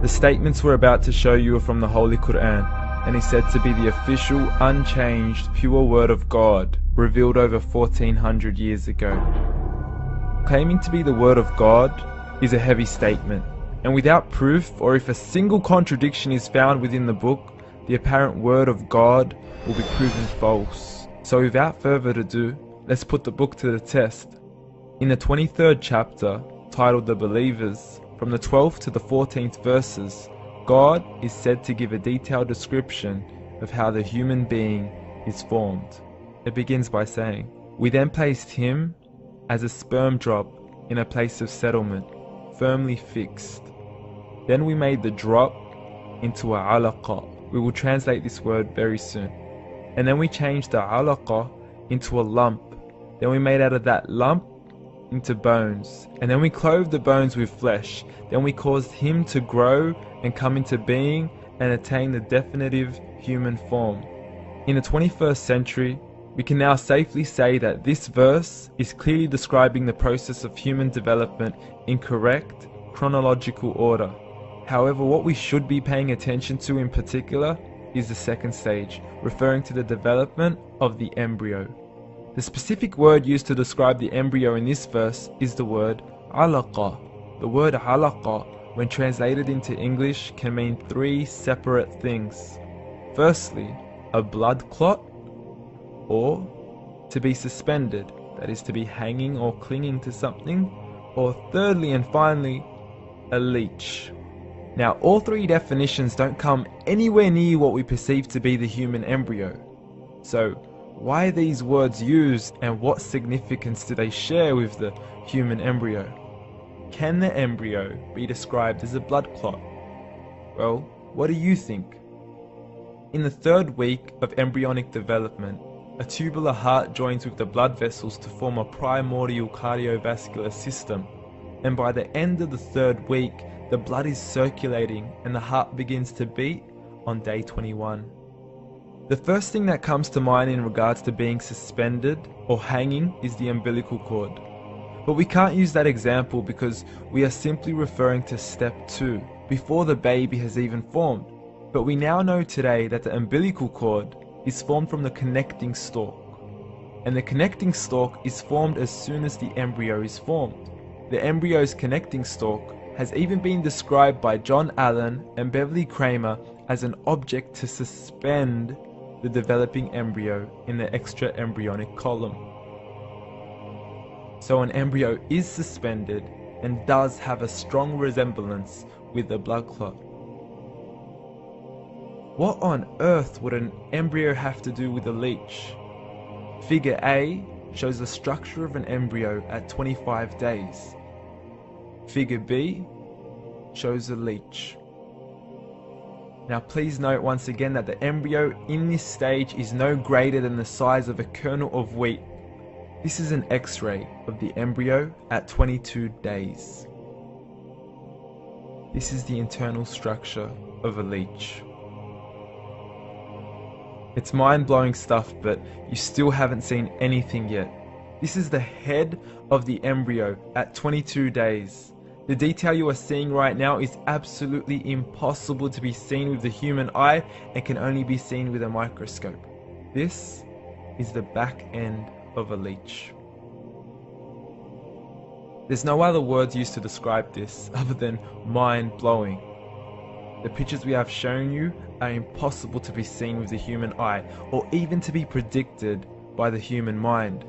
The statements we're about to show you are from the Holy Quran, and is said to be the official, unchanged, pure word of God, revealed over 1400 years ago. Claiming to be the word of God is a heavy statement, and without proof, or if a single contradiction is found within the book, the apparent word of God will be proven false. So without further ado, let's put the book to the test. In the 23rd chapter, titled The Believers, from the 12th to the 14th verses, God is said to give a detailed description of how the human being is formed. It begins by saying, "We then placed him as a sperm drop in a place of settlement, firmly fixed. Then we made the drop into a alaqa." We will translate this word very soon. "And then we changed the alaqa into a lump. Then we made out of that lump into bones. And then we clothed the bones with flesh. Then we caused him to grow and come into being and attain the definitive human form." In the 21st century, we can now safely say that this verse is clearly describing the process of human development in correct chronological order. However, what we should be paying attention to in particular is the second stage, referring to the development of the embryo. The specific word used to describe the embryo in this verse is the word alaqa. The word alaqa, when translated into English, can mean three separate things. Firstly, a blood clot, or to be suspended, that is to be hanging or clinging to something, or thirdly and finally, a leech. Now, all three definitions don't come anywhere near what we perceive to be the human embryo. So, why are these words used, and what significance do they share with the human embryo? Can the embryo be described as a blood clot? Well, what do you think? In the third week of embryonic development, a tubular heart joins with the blood vessels to form a primordial cardiovascular system, and by the end of the third week, the blood is circulating and the heart begins to beat on day 21. The first thing that comes to mind in regards to being suspended or hanging is the umbilical cord. But we can't use that example because we are simply referring to step 2, before the baby has even formed. But we now know today that the umbilical cord is formed from the connecting stalk. And the connecting stalk is formed as soon as the embryo is formed. The embryo's connecting stalk has even been described by John Allen and Beverly Kramer as an object to suspend the developing embryo in the extra-embryonic column. So an embryo is suspended and does have a strong resemblance with the blood clot. What on earth would an embryo have to do with a leech? Figure A shows the structure of an embryo at 25 days. Figure B shows a leech. Now please note once again that the embryo in this stage is no greater than the size of a kernel of wheat. This is an X-ray of the embryo at 22 days. This is the internal structure of a leech. It's mind-blowing stuff, but you still haven't seen anything yet. This is the head of the embryo at 22 days. The detail you are seeing right now is absolutely impossible to be seen with the human eye and can only be seen with a microscope. This is the back end of a leech. There's no other words used to describe this other than mind-blowing. The pictures we have shown you are impossible to be seen with the human eye, or even to be predicted by the human mind.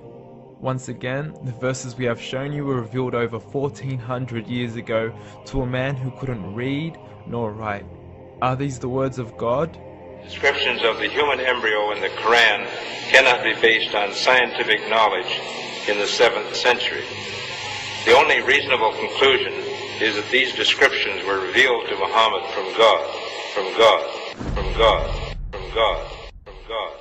Once again, the verses we have shown you were revealed over 1400 years ago to a man who couldn't read nor write. Are these the words of God? Descriptions of the human embryo in the Quran cannot be based on scientific knowledge in the 7th century. The only reasonable conclusion is that these descriptions were revealed to Muhammad from God, from God, from God, from God, from God.